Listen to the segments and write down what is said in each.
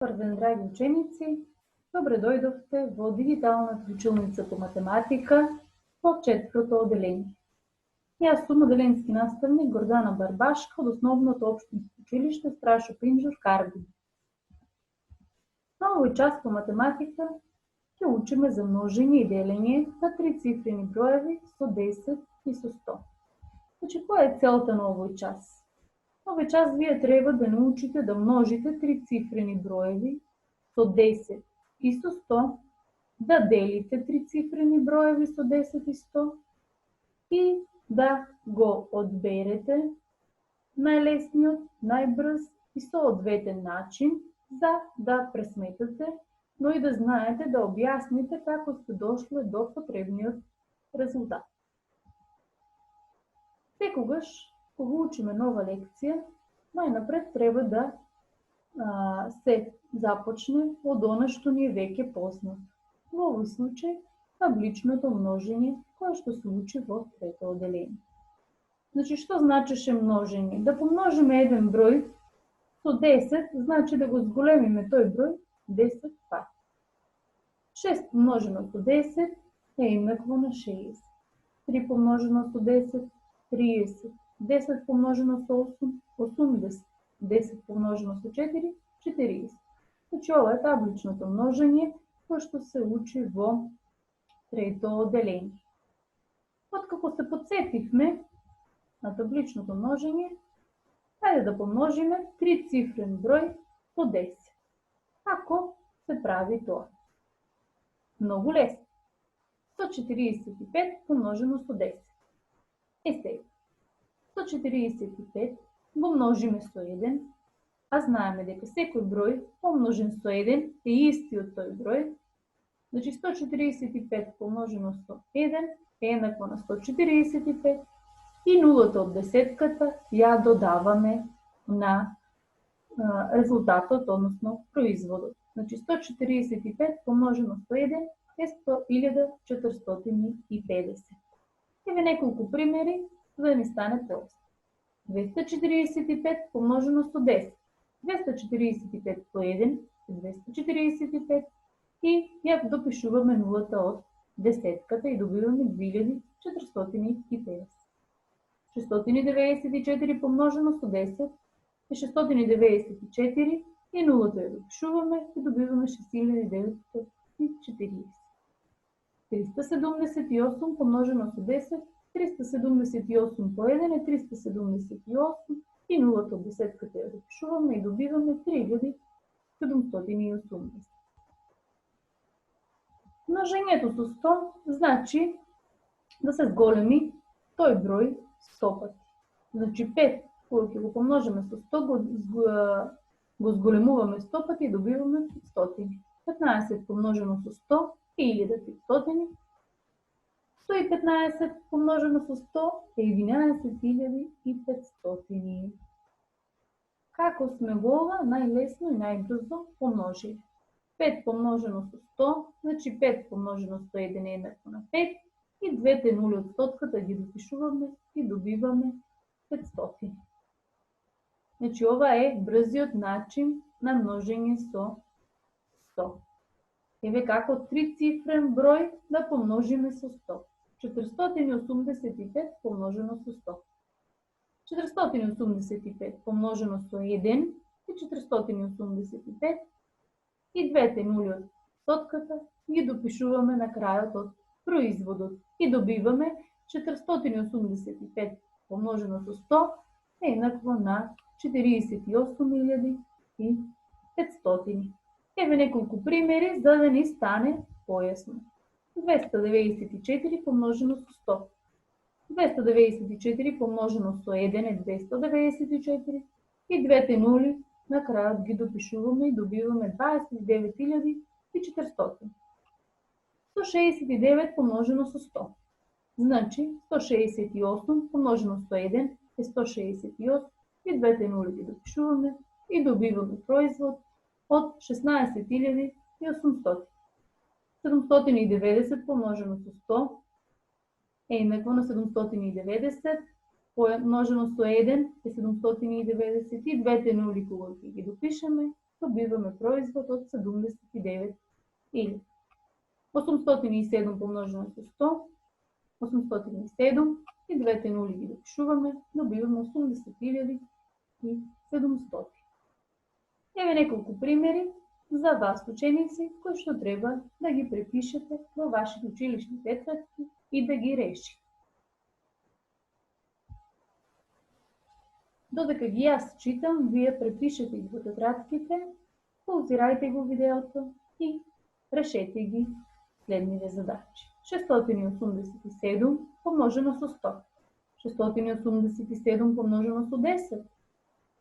Добар ден, драги ученици! Добре дојдовте во дигиталната училница по математика во 4-то оделение. Јас сум оделенски наставник Гордана Барбашка од Основното општинско училиште Страшо Пинџур, Кардиј. На овој час по математика ќе учиме за множење и делење на трицифрени броеви со 10 и со 100. Значи, која е целта на овој час? На овој час вие треба да научите да множите трицифрени броеви со 10 и со 100, да делите трицифрени броеви со 10 и 100 и да го одберете најлесниот, најбрз и соодветен начин за да пресметате, но и да знаете да објасните како сте дошле до потребниот резултат. Секогаш, кога учиме нова лекција, најнапред треба да се започне од она што ни е веќе познато. Во овој случај, табличното множење, кое што се учи во 3-то оделение. Значи, што значеше множење? Да помножиме еден број со 10, значи да го зголемиме тој број 10 пати. 6 помножено со 10 е еднакво на 60. 3 помножено со 10, 30. 10 помножено со 8, 80. 10 помножено со 4, 40. Значи, ова е табличното множење, кое што се учи во 3-то оделение. Откако се потсетивме на табличното множење, хајде да помножиме трицифрен број со 10. Како се прави тоа? Многу лесно. 145 помножено со 10. Сега, 145 го множиме со 1, а знаеме дека секој број помножен со 1 е истиот тој број. Значи 145 помножено со 1 е еднакво на 145 и нулата од десетката ја додаваме на резултатот, односно производот. Значи 145 помножено со 1 е 1450. Еве неколку примери за да ни стане прост. 245 помножено со 10. 245 по 1 е 245 и ја допишуваме нулата од десетката и добиваме 2450. 694 помножено со 10 е 694 и нулата ја допишуваме и добиваме 6940. 378 помножено со 10, 378 по 1 е 378 и нулата од десетката ја допишуваме и добиваме 3780. Множењето со 100 значи да се зголеми тој број 100 пати. Значи 5, кога ќе го помножиме со 100, го зголемуваме 100 пати и добиваме 500. 15 помножено со 100 е 1500. 115 помножено со 100 е 11500. Како сме го ова најлесно и најбрзо помножили? 5 помножено со 100, значи 5 помножено со 1 е еднакво на 5 и двете нули од стотката ги допишуваме и добиваме 500. Значи ова е брзиот начин на множење со 100. Еве како трицифрен број да помножиме со 100. 485 помножено со 100. 485 помножено со 1 е 485 и двете нули од стотката ги допишуваме на крајот од производот и добиваме 485 помножено со 100 е еднакво на 48500. Еве неколку примери за да ни стане појасно. 294 помножено со 100. 294 помножено со 1 е 294 и двете нули на крајот ги допишуваме и добиваме 29400. 169 помножено со 100. Значи 168 помножено со 1 е 168 и двете нули ги допишуваме и добиваме производ од 16800. 790 помножено со 100 е еднакво на 790, помножено со 1 е 790 и двете нули кога ги допишеме добиваме производ от 79 или 807 помножено со 100, 807 и двете нули ги допишуваме, добиваме 80.700. Еве неколку примери за вас, ученици, кои што треба да ги препишете во вашите училишни тетрадки и да ги решите. Додека ги јас читам, вие препишете ги во тетрадките, паузирајте го видеото и решете ги следниве задачи. 687 помножено со 100, 687 помножено со 10,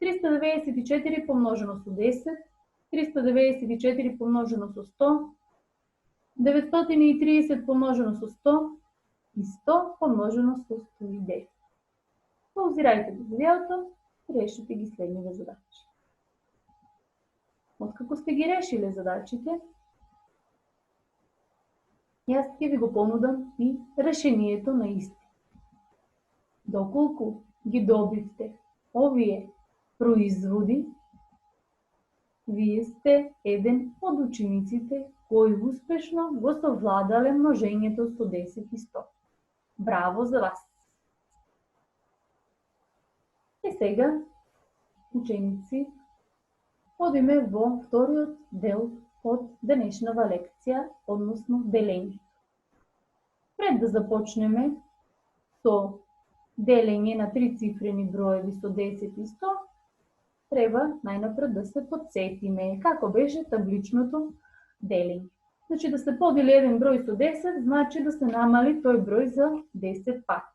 394 помножено со 10, 394 помножено со 100, 930 помножено со 100 и 100 помножено со 109. Паузирајте го видеото и решите ги следниве задачи. Откако сте ги решиле задачите, јас ќе ви го понудам и решението на исти. Доколку ги добивте овие производи, вие сте еден од учениците кои успешно го совладале множењето со 10 и 100. Браво за вас! И сега, ученици, одиме во вториот дел од денешнава лекција, односно делење. Пред да започнеме со делење на трицифрени броеви со 10 и 100, треба најнапред да се подсетиме како беше табличното делење. Значи да се подели еден број со 10, значи да се намали тој број за 10 пати.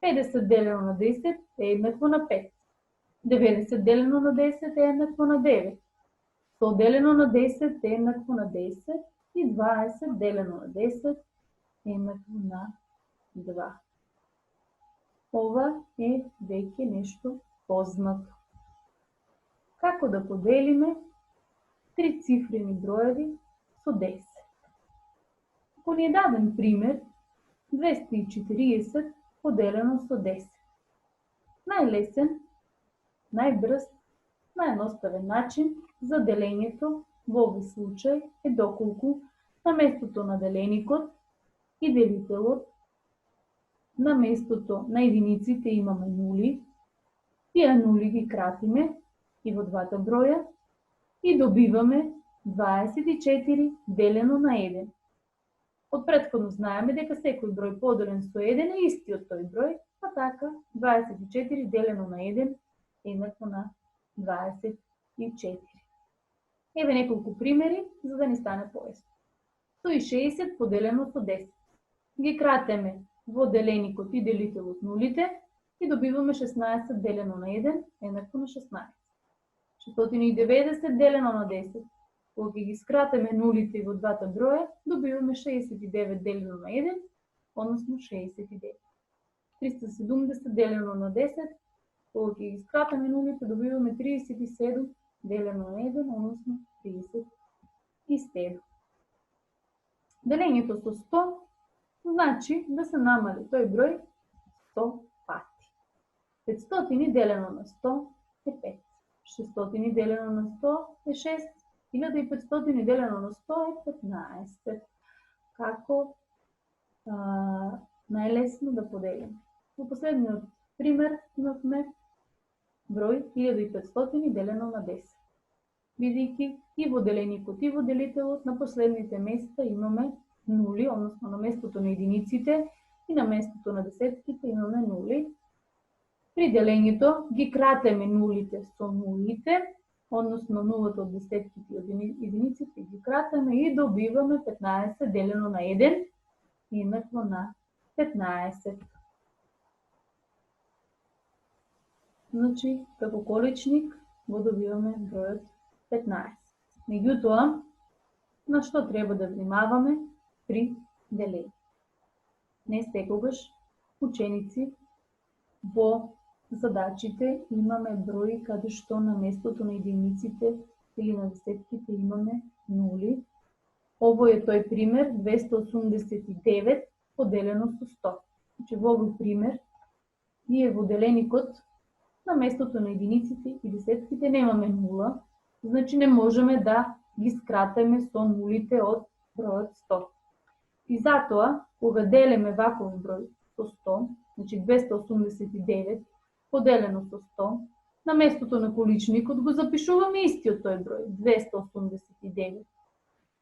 50 делено на 10 е еднакво на 5. 90 делено на 10 е еднакво на 9. 100 делено на 10 е еднакво на 10 и 20 делено на 10 е еднакво на 2. Ова е веќе нешто познато. Како да поделиме трицифрени броеви со 10? Ако ни е даден пример, 240 поделено со 10. Најлесен, најбрз, наједноставен начин за делењето во овој случај е доколку на местото на деленикот и делителот, на местото на единиците имаме нули, тие нули ги кратиме и во двата броја и добиваме 24 делено на 1. Од претходно знаеме дека секој број поделен со 1 е истиот тој број, па така 24 делено на 1 е еднакво на 24. Еве неколку примери за да ни стане поесно. 160 поделено со 10. Ги кратеме во деленикот и делителот нулите и добиваме 16 делено на 1 еднакво на 16. 690 делено на 10. Кога ги скратеме нулите во двата броја, добиваме 69 делено на 1, односно 69. 370 делено на 10. Кога ги скратеме нулите, добиваме 37 делено на 1, односно 37. Делењето со 100 значи да се намали тој број 100 пати. 500 делено на 100 е 5. 600 делено на 100 е 6. 1500 делено на 100 е 15. Како најлесно да поделиме? Во последниот пример имавме број 1500 делено на 10. Бидејќи и во деленикот и во делителот на последните места имаме нули, односно на местото на единиците и на местото на десетките имаме нули. При делењето ги кратеме нулите со нулите, односно нулата од десетките и од единиците ги кратеме и добиваме 15 делено на 1 еднакво на 15. Значи, како количник го добиваме бројот 15. Меѓутоа, на што треба да внимаваме при делење? Не секогаш, ученици, во задачите имаме брои каде што на местото на единиците или на десетките имаме нули. Овој е тој пример 289 поделено со 100. Значи во овој пример ние во деленикот на местото на единиците и десетките немаме нула, Значи не можеме да ги скратиме со нулите од бројот 100. И затоа, кога делиме ваков број со 100, значи 289 поделено со 100, на местото на количникот го запишуваме истиот тој број, 289.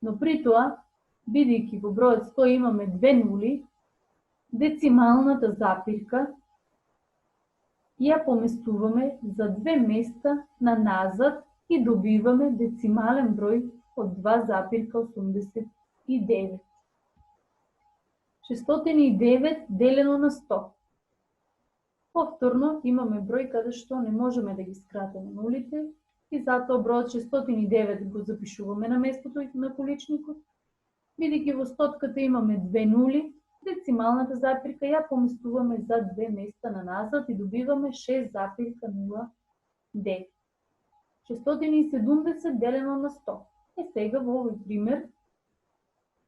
Но при тоа, бидејќи во бројот 100 имаме две нули, децималната запирка ја поместуваме за две места на назад и добиваме децимален број од 2,89. 609 делено на 100. Повторно имаме број каде што не можеме да ги скратиме нулите и затоа бројот 609 го запишуваме на местото на количникот. Бидејќи во стотката имаме две нули, децималната запирка ја поместуваме за две места на назад и добиваме 6,09. 670 делено на 100. Сега во овој пример,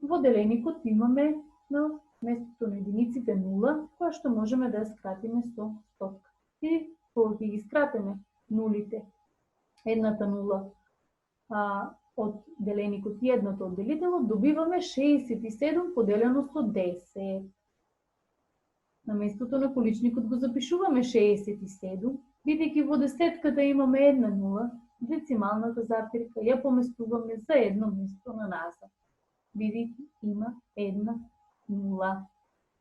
во деленикот имаме на местото на единиците нула, која што можеме да ја скратиме со стотка. И кога ќе ги скратиме нулите, едната нула од деленикот и едното од делителот, добиваме 67 поделено со 10. На местото на количникот го запишуваме 67, бидејќи во десетката имаме една нула, децималната запирка ја поместуваме за едно место на назад, бидејќи има една нула.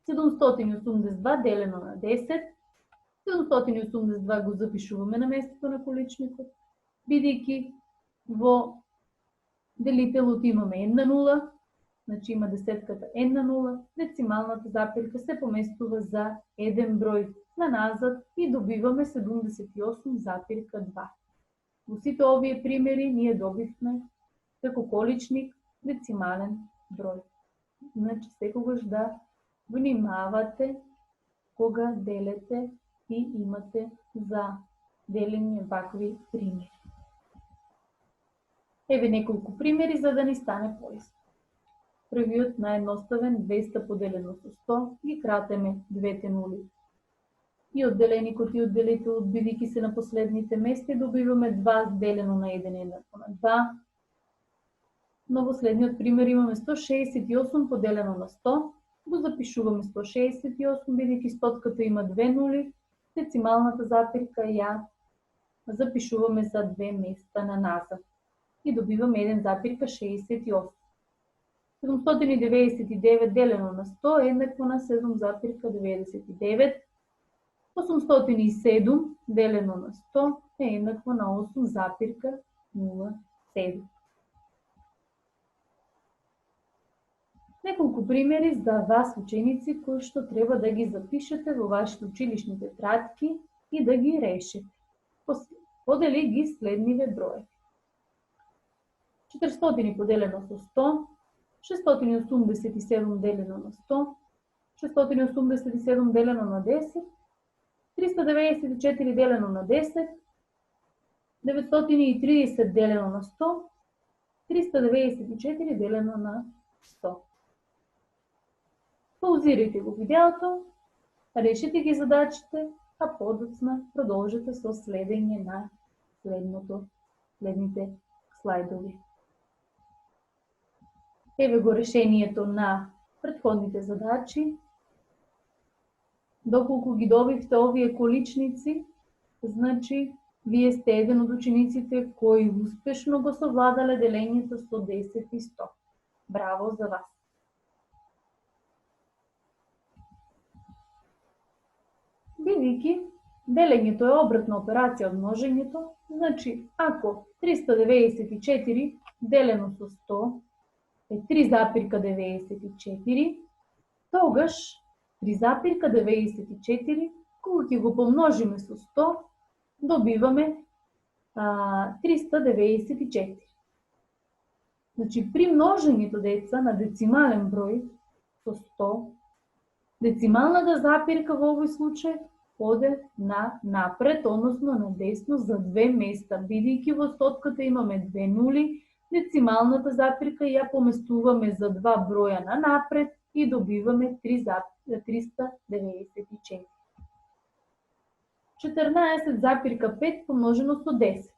782 делено на 10, 782 го запишуваме на местото на количникот, бидејќи во делителот имаме една нула, значи има десетката една нула, децималната запирка се поместува за еден број на назад и добиваме 78,2. Во сите овие примери ние добивме како количник децимален број. Значи секогаш да внимавате кога делите и имате за делење вакви примери. Еве неколку примери за да ни стане поисно. Првиот наједноставен 200 поделено со 100, ги кратеме двете нули. И од деленикот и од делителот, бидејќи се на последните места, добиваме 2 делено на 1 еднакво на 2. Но во следниот пример имаме 168 поделено на 100, го запишуваме 168, бидејќи стотката има две нули, децималната запирка ја запишуваме за две места на назад и добиваме 1,68. 799 делено на 100 е еднакво на 7,99. 807 делено на 100 е еднакво на 8,07. Неколку примери за вас, ученици, кои што треба да ги запишете во вашите училишни тетрадки и да ги решите. Подели ги следниве брои. 400 поделено со 100, 687 делено на 100, 687 делено на 10, 394 делено на 10, 930 делено на 100, 394 делено на 100. Паузирайте го видеото, решите ги задачите, а подоцна продолжите со следење на следните слайдови. Еве го решението на претходните задачи. Доколку ги добивте овие количници, значи вие сте еден од учениците кои успешно го совладале делењето со 10 и 100. Браво за вас! Бидејќи делењето е обратна операција од множењето, значи ако 394 делено со 100 е 3,94, тогаш 3,94, кога ќе го помножиме со 100, добиваме 394. Значи, при множењето, деца, на децимален број со 100, децималната запирка во овој случај оде на напред, односно на десно за две места, бидејќи во стотката имаме две нули, децималната запирка ја поместуваме за два броја на напред и добиваме 394. 14,5 помножено со 10.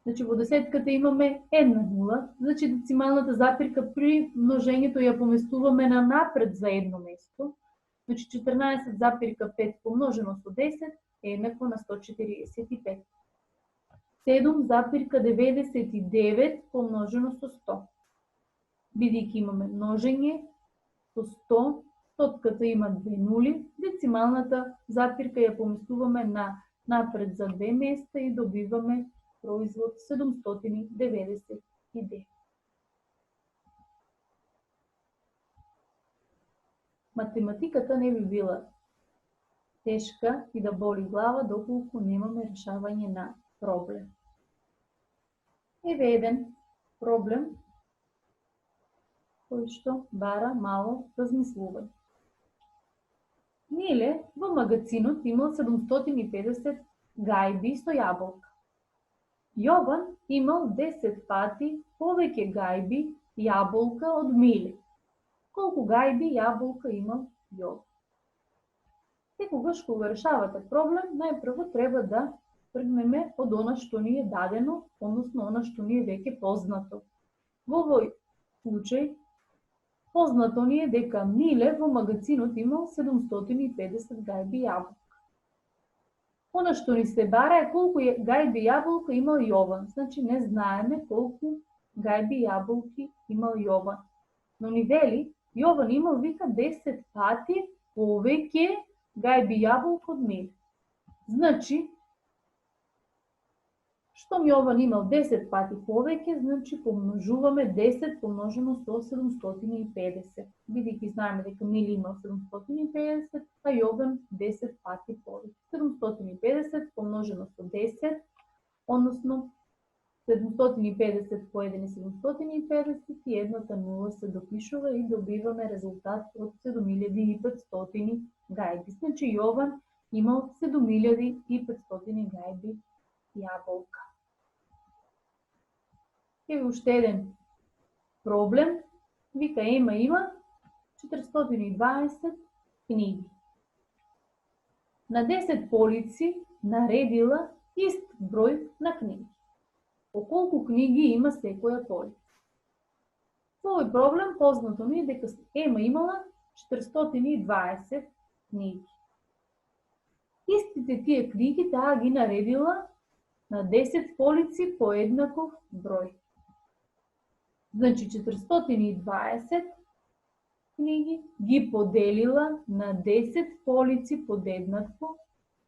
Значи во десетката имаме една нула, значи децималната запирка при множењето ја поместуваме на напред за едно место. Значи 14,5 помножено со 10 е еднакво на 145. 7,99 помножено со 100. Бидејќи имаме множење со 100, стотката има две нули, децималната запирка ја поместуваме на напред за две места и добиваме производ 799. Математиката не би била тешка и да боли глава доколку немаме решавање на проблем. Еве еден проблем кој што бара мало размислување. Миле во магазинот имал 750 гајби со јаболка. Јован имал 10 пати повеќе гајби јаболка од Миле. Колку гајби јаболка имал Јован? Секогаш кога решавате проблем, најпрво треба да тргнеме од она што ни е дадено, односно она што ни е веќе познато. Во овој случај познато ни е дека Миле во магазинот имал 750 гајби јаболка. Она што ни се бара е колку гајби јаболка имал Јован. Значи не знаеме колку гајби јаболки имал Јован. Но ни вели, Јован имал вика 10 пати повеќе гајби јаболка од Миле. Значи, штом Јован имал 10 пати повеќе, значи помножуваме 10 помножено со 750. Бидејќи знаеме дека Миле имал 750, а Јован 10 пати повеќе. 750 помножено со 10, односно 750 поедени 750 и едната нула се допишува и добиваме резултат од 7500 гајби. Значи Јован имал 7500 гајби јаболка. Еве уште еден проблем. Вика Ема има 420 книги. На 10 полици наредила ист број на книги. По колку книги има секоја полица? Во овој проблем познато ни е дека Ема имала 420 книги. Истите тие книги таа ги наредила на 10 полици по еднаков број. Значи 420 книги ги поделила на 10 полици подеднакво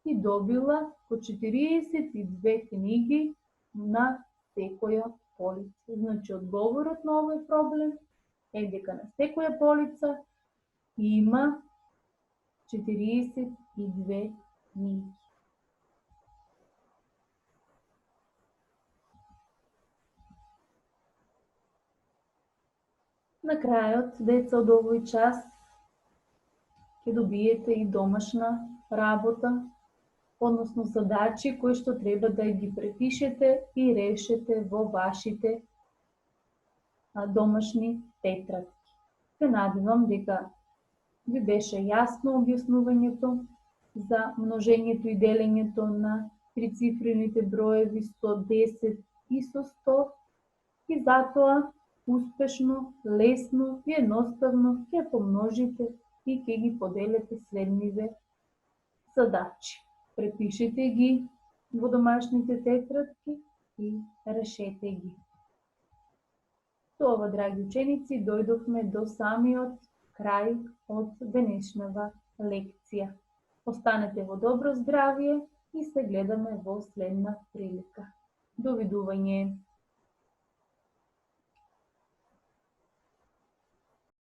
и добила по 42 книги на секоја полица. Значи одговорот на овој проблем е дека на секоја полица има 42 книги. На крајот, деца, од овој час ќе добиете и домашна работа, односно задачи кои што треба да ги препишете и решете во вашите домашни тетрадки. Се надевам дека ви беше јасно објаснувањето за множењето и делењето на трицифрените броеви со 10 и со 100 и затоа успешно, лесно и едноставно ќе помножите и ќе ги поделите следниве задачи. Препишете ги во домашните тетрадки и решете ги. Со ова, драги ученици, дојдовме до самиот крај од денешнава лекција. Останете во добро здравје и се гледаме во следна прилика. Довидување!